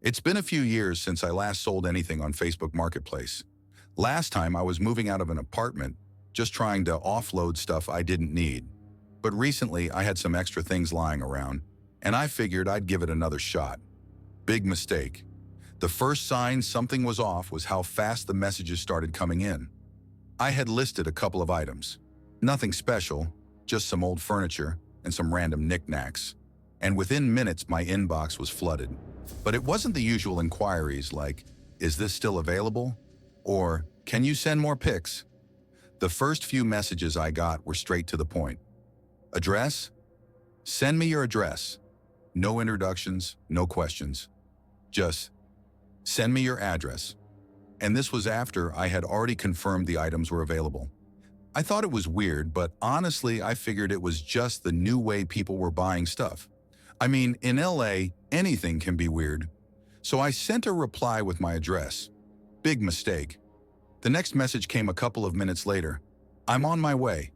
It's been a few years since I last sold anything on Facebook Marketplace. Last time I was moving out of an apartment, just trying to offload stuff I didn't need. But recently I had some extra things lying around, and I figured I'd give it another shot. Big mistake. The first sign something was off was how fast the messages started coming in. I had listed a couple of items. Nothing special, just some old furniture and some random knickknacks. And within minutes my inbox was flooded. But it wasn't the usual inquiries like, "Is this still available?" or "Can you send more pics?" The first few messages I got were straight to the point. Address? Send me your address. No introductions, no questions. Just, send me your address. And this was after I had already confirmed the items were available. I thought it was weird, but honestly I figured it was just the new way people were buying stuff. I mean, in LA, anything can be weird. So I sent a reply with my address. Big mistake. The next message came a couple of minutes later. "I'm on my way."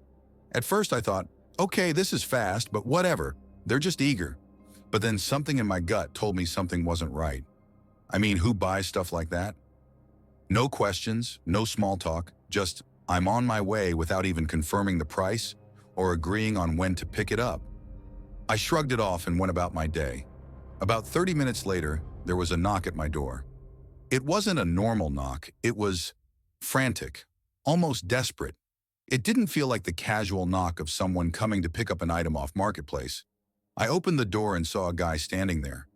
At first I thought, okay, this is fast, but whatever. They're just eager. But then something in my gut told me something wasn't right. I mean, who buys stuff like that? No questions, no small talk, just "I'm on my way" without even confirming the price or agreeing on when to pick it up. I shrugged it off and went about my day. About 30 minutes later, there was a knock at my door. It wasn't a normal knock, it was frantic, almost desperate. It didn't feel like the casual knock of someone coming to pick up an item off Marketplace. I opened the door and saw a guy standing there.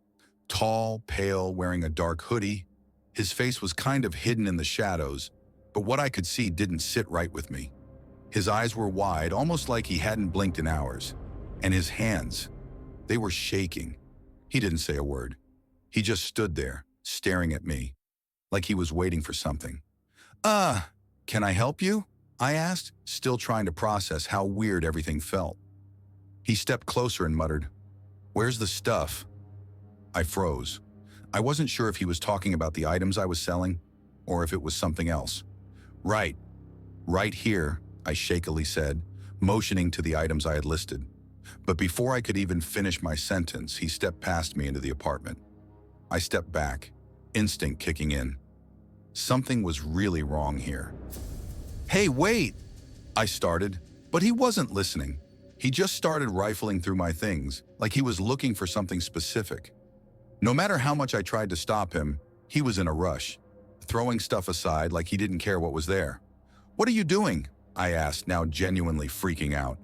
Tall, pale, wearing a dark hoodie. His face was kind of hidden in the shadows, but what I could see didn't sit right with me. His eyes were wide, almost like he hadn't blinked in hours. And his hands, they were shaking. He didn't say a word. He just stood there, staring at me, like he was waiting for something. Can I help you?" I asked, still trying to process how weird everything felt. He stepped closer and muttered, "Where's the stuff?" I froze. I wasn't sure if he was talking about the items I was selling, or if it was something else. Right here," I shakily said, motioning to the items I had listed. But before I could even finish my sentence, he stepped past me into the apartment. I stepped back, instinct kicking in. Something was really wrong here. "Hey, wait!" I started, but he wasn't listening. He just started rifling through my things, like he was looking for something specific. No matter how much I tried to stop him, he was in a rush, throwing stuff aside like he didn't care what was there. "What are you doing?" I asked, now genuinely freaking out.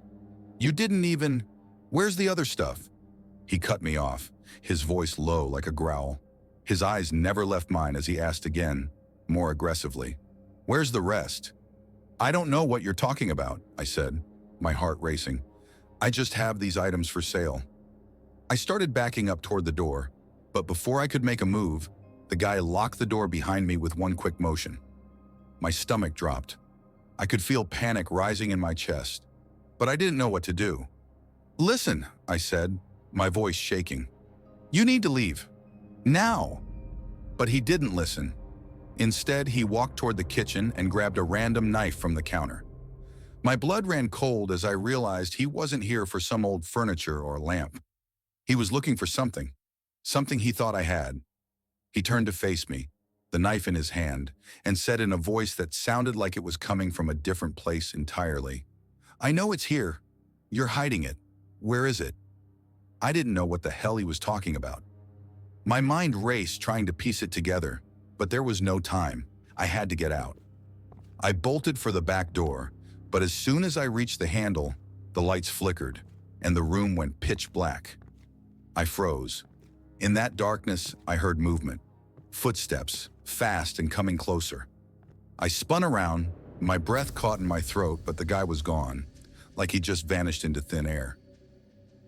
"You didn't even... Where's the other stuff?" He cut me off, his voice low like a growl. His eyes never left mine as he asked again, more aggressively, "Where's the rest?" "I don't know what you're talking about," I said, my heart racing. "I just have these items for sale." I started backing up toward the door, but before I could make a move, the guy locked the door behind me with one quick motion. My stomach dropped. I could feel panic rising in my chest, but I didn't know what to do. "Listen," I said, my voice shaking. "You need to leave. Now." But he didn't listen. Instead, he walked toward the kitchen and grabbed a random knife from the counter. My blood ran cold as I realized he wasn't here for some old furniture or lamp. He was looking for something he thought I had. He turned to face me, the knife in his hand, and said in a voice that sounded like it was coming from a different place entirely, "I know it's here. You're hiding it. Where is it?" I didn't know what the hell he was talking about. My mind raced trying to piece it together, but there was no time. I had to get out. I bolted for the back door, but as soon as I reached the handle, the lights flickered, and the room went pitch black. I froze. In that darkness, I heard movement. Footsteps, fast and coming closer. I spun around, my breath caught in my throat, but the guy was gone, like he just vanished into thin air.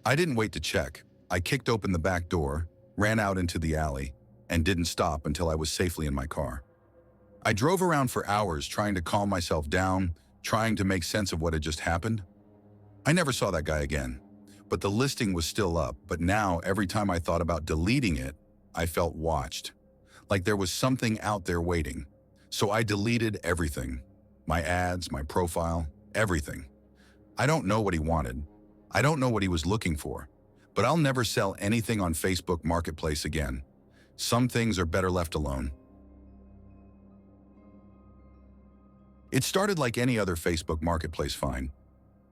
I didn't wait to check. I kicked open the back door, ran out into the alley, and didn't stop until I was safely in my car. I drove around for hours trying to calm myself down, trying to make sense of what had just happened. I never saw that guy again, but the listing was still up. But now, every time I thought about deleting it, I felt watched, like there was something out there waiting. So I deleted everything. My ads, my profile, everything. I don't know what he wanted. I don't know what he was looking for, but I'll never sell anything on Facebook Marketplace again. Some things are better left alone. It started like any other Facebook Marketplace find.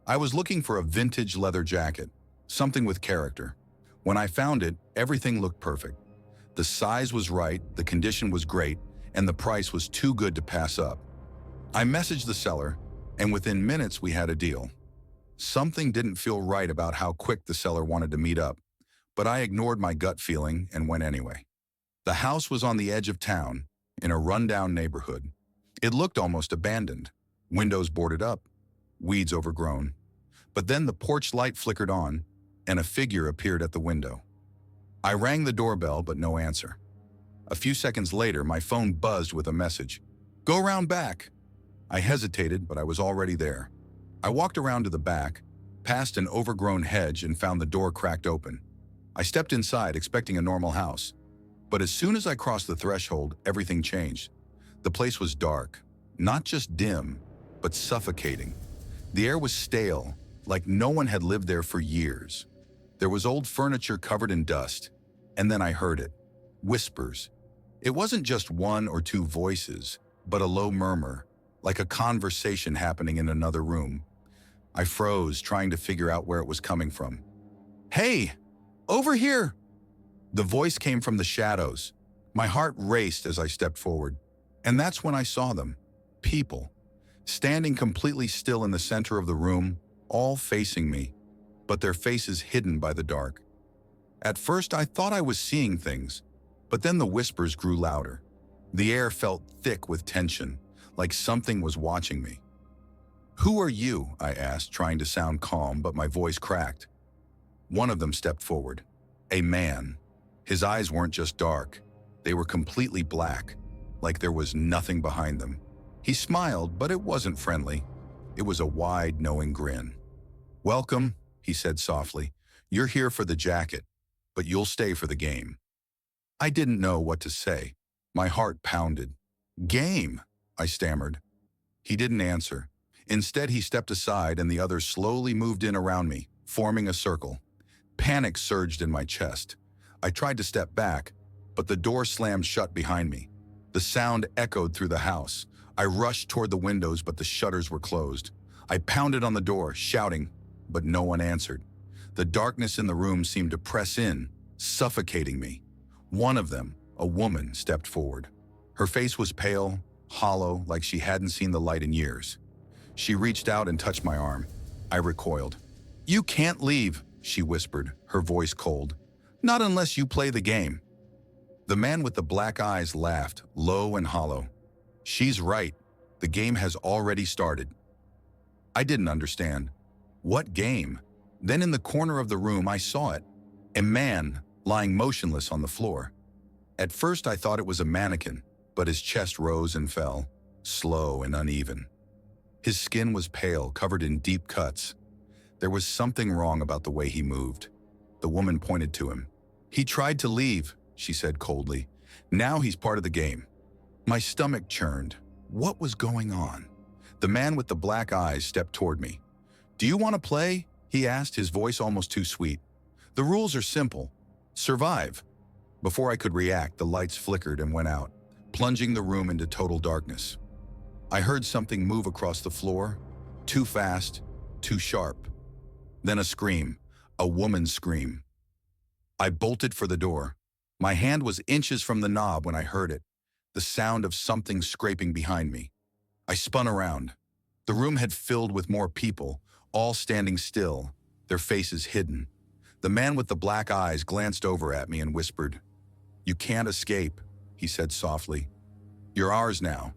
I was looking for a vintage leather jacket, something with character. When I found it, everything looked perfect. The size was right, the condition was great, and the price was too good to pass up. I messaged the seller, and within minutes we had a deal. Something didn't feel right about how quick the seller wanted to meet up, but I ignored my gut feeling and went anyway. The house was on the edge of town, in a rundown neighborhood. It looked almost abandoned, windows boarded up, weeds overgrown. But then the porch light flickered on, and a figure appeared at the window. I rang the doorbell, but no answer. A few seconds later, my phone buzzed with a message. "Go round back." I hesitated, but I was already there. I walked around to the back, past an overgrown hedge, and found the door cracked open. I stepped inside, expecting a normal house. But as soon as I crossed the threshold, everything changed. The place was dark, not just dim, but suffocating. The air was stale, like no one had lived there for years. There was old furniture covered in dust, and then I heard it. Whispers. It wasn't just one or two voices, but a low murmur, like a conversation happening in another room. I froze, trying to figure out where it was coming from. "Hey, over here!" The voice came from the shadows. My heart raced as I stepped forward. And that's when I saw them. People. Standing completely still in the center of the room, all facing me, but their faces hidden by the dark. At first, I thought I was seeing things, but then the whispers grew louder. The air felt thick with tension, like something was watching me. "Who are you?" I asked, trying to sound calm, but my voice cracked. One of them stepped forward. A man. His eyes weren't just dark. They were completely black, like there was nothing behind them. He smiled, but it wasn't friendly. It was a wide, knowing grin. "Welcome," he said softly. "You're here for the jacket, but you'll stay for the game." I didn't know what to say. My heart pounded. "Game," I stammered. He didn't answer. Instead, he stepped aside and the others slowly moved in around me, forming a circle. Panic surged in my chest. I tried to step back, but the door slammed shut behind me. The sound echoed through the house. I rushed toward the windows, but the shutters were closed. I pounded on the door, shouting, but no one answered. The darkness in the room seemed to press in, suffocating me. One of them, a woman, stepped forward. Her face was pale, hollow, like she hadn't seen the light in years. She reached out and touched my arm. I recoiled. "You can't leave," she whispered, her voice cold. "Not unless you play the game." The man with the black eyes laughed, low and hollow. "She's right. The game has already started." I didn't understand. What game? Then in the corner of the room, I saw it. A man lying motionless on the floor. At first, I thought it was a mannequin, but his chest rose and fell, slow and uneven. His skin was pale, covered in deep cuts. There was something wrong about the way he moved. The woman pointed to him. "He tried to leave," she said coldly. "Now he's part of the game." My stomach churned. What was going on? The man with the black eyes stepped toward me. "Do you want to play?" he asked, his voice almost too sweet. "The rules are simple. Survive." Before I could react, the lights flickered and went out, plunging the room into total darkness. I heard something move across the floor, too fast, too sharp. Then a scream, a woman's scream. I bolted for the door. My hand was inches from the knob when I heard it, the sound of something scraping behind me. I spun around. The room had filled with more people, all standing still, their faces hidden. The man with the black eyes glanced over at me and whispered, "You can't escape," he said softly. "You're ours now."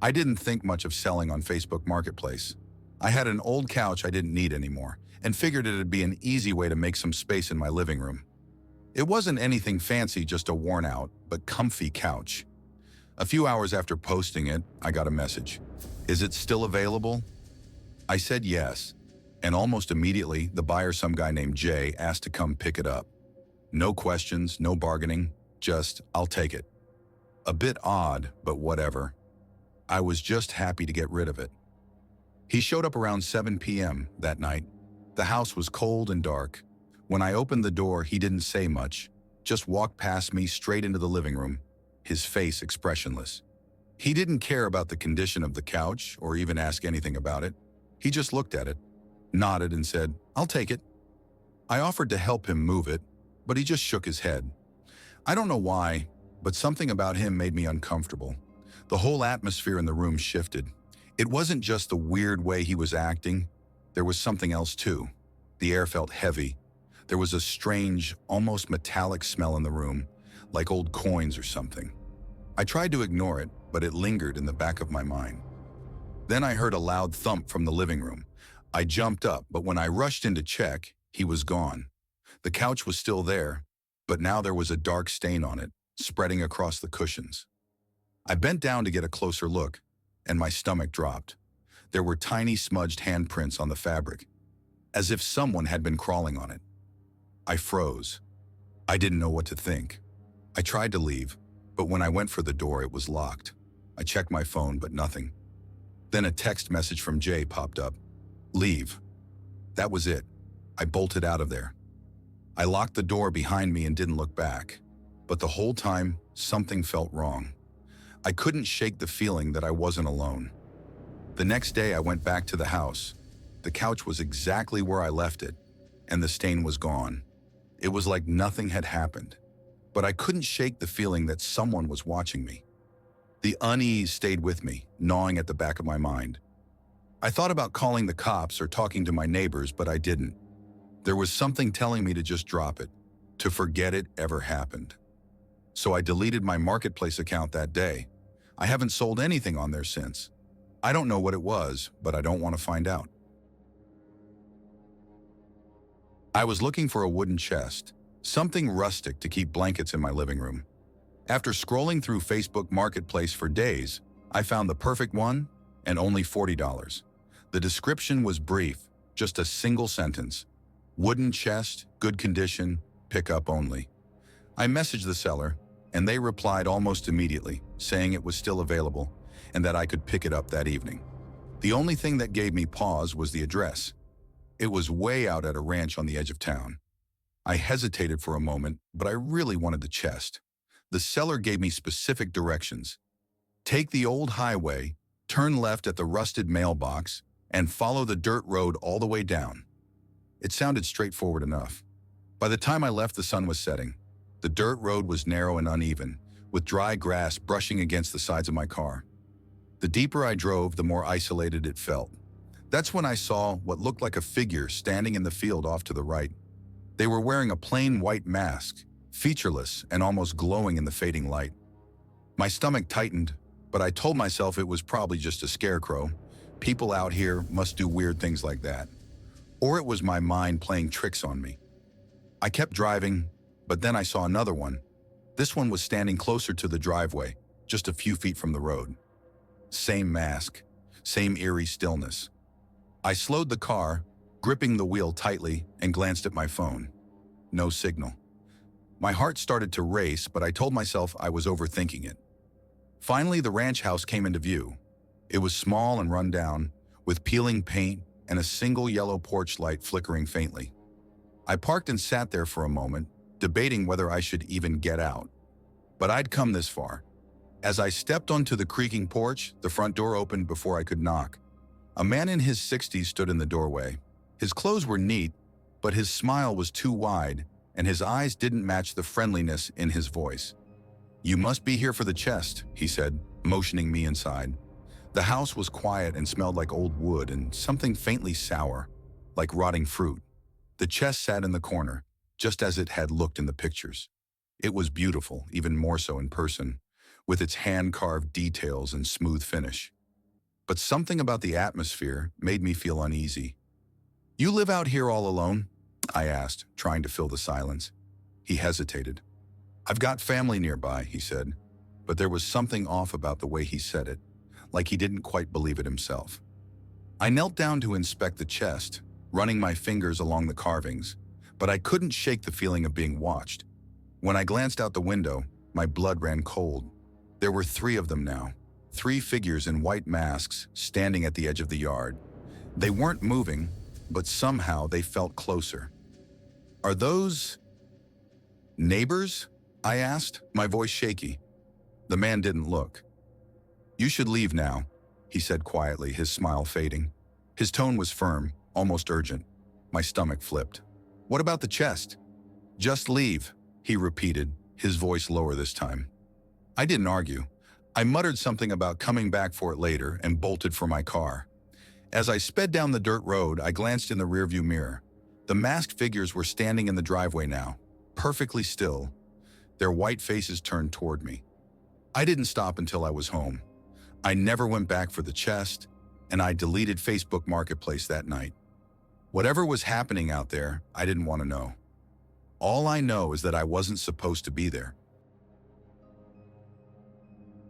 I didn't think much of selling on Facebook Marketplace. I had an old couch I didn't need anymore, and figured it'd be an easy way to make some space in my living room. It wasn't anything fancy, just a worn-out, but comfy couch. A few hours after posting it, I got a message. "Is it still available?" I said yes, and almost immediately, the buyer, some guy named Jay, asked to come pick it up. No questions, no bargaining, just, "I'll take it." A bit odd, but whatever. I was just happy to get rid of it. He showed up around 7 p.m. that night. The house was cold and dark. When I opened the door, he didn't say much, just walked past me straight into the living room, his face expressionless. He didn't care about the condition of the couch or even ask anything about it. He just looked at it, nodded and said, "I'll take it." I offered to help him move it, but he just shook his head. I don't know why, but something about him made me uncomfortable. The whole atmosphere in the room shifted. It wasn't just the weird way he was acting. There was something else too. The air felt heavy. There was a strange, almost metallic smell in the room, like old coins or something. I tried to ignore it, but it lingered in the back of my mind. Then I heard a loud thump from the living room. I jumped up, but when I rushed in to check, he was gone. The couch was still there, but now there was a dark stain on it, spreading across the cushions. I bent down to get a closer look, and my stomach dropped. There were tiny smudged handprints on the fabric, as if someone had been crawling on it. I froze. I didn't know what to think. I tried to leave, but when I went for the door, it was locked. I checked my phone, but nothing. Then a text message from Jay popped up. "Leave." That was it. I bolted out of there. I locked the door behind me and didn't look back. But the whole time, something felt wrong. I couldn't shake the feeling that I wasn't alone. The next day, I went back to the house. The couch was exactly where I left it, and the stain was gone. It was like nothing had happened. But I couldn't shake the feeling that someone was watching me. The unease stayed with me, gnawing at the back of my mind. I thought about calling the cops or talking to my neighbors, but I didn't. There was something telling me to just drop it, to forget it ever happened. So I deleted my marketplace account that day. I haven't sold anything on there since. I don't know what it was, but I don't want to find out. I was looking for a wooden chest, something rustic to keep blankets in my living room. After scrolling through Facebook Marketplace for days, I found the perfect one and only $40. The description was brief, just a single sentence. Wooden chest, good condition, pick up only. I messaged the seller, and they replied almost immediately, saying it was still available and that I could pick it up that evening. The only thing that gave me pause was the address. It was way out at a ranch on the edge of town. I hesitated for a moment, but I really wanted the chest. The seller gave me specific directions. Take the old highway, turn left at the rusted mailbox, and follow the dirt road all the way down. It sounded straightforward enough. By the time I left, the sun was setting. The dirt road was narrow and uneven, with dry grass brushing against the sides of my car. The deeper I drove, the more isolated it felt. That's when I saw what looked like a figure standing in the field off to the right. They were wearing a plain white mask, featureless and almost glowing in the fading light. My stomach tightened, but I told myself it was probably just a scarecrow. People out here must do weird things like that. Or it was my mind playing tricks on me. I kept driving, but then I saw another one. This one was standing closer to the driveway, just a few feet from the road. Same mask, same eerie stillness. I slowed the car, gripping the wheel tightly, and glanced at my phone. No signal. My heart started to race, but I told myself I was overthinking it. Finally, the ranch house came into view. It was small and run down, with peeling paint and a single yellow porch light flickering faintly. I parked and sat there for a moment, debating whether I should even get out. But I'd come this far. As I stepped onto the creaking porch, the front door opened before I could knock. A man in his 60s stood in the doorway. His clothes were neat, but his smile was too wide, and his eyes didn't match the friendliness in his voice. "You must be here for the chest," he said, motioning me inside. The house was quiet and smelled like old wood and something faintly sour, like rotting fruit. The chest sat in the corner, just as it had looked in the pictures. It was beautiful, even more so in person, with its hand-carved details and smooth finish. But something about the atmosphere made me feel uneasy. "You live out here all alone?" I asked, trying to fill the silence. He hesitated. "I've got family nearby," he said, but there was something off about the way he said it, like he didn't quite believe it himself. I knelt down to inspect the chest, running my fingers along the carvings, but I couldn't shake the feeling of being watched. When I glanced out the window, my blood ran cold. There were 3 of them now, 3 figures in white masks standing at the edge of the yard. They weren't moving, but somehow they felt closer. Are those neighbors? I asked, my voice shaky. The man didn't look. You should leave now, he said quietly, his smile fading. His tone was firm, almost urgent. My stomach flipped. What about the chest? Just leave, he repeated, his voice lower this time. I didn't argue. I muttered something about coming back for it later and bolted for my car. As I sped down the dirt road, I glanced in the rearview mirror. The masked figures were standing in the driveway now, perfectly still, their white faces turned toward me. I didn't stop until I was home. I never went back for the chest, and I deleted Facebook Marketplace that night. Whatever was happening out there, I didn't want to know. All I know is that I wasn't supposed to be there.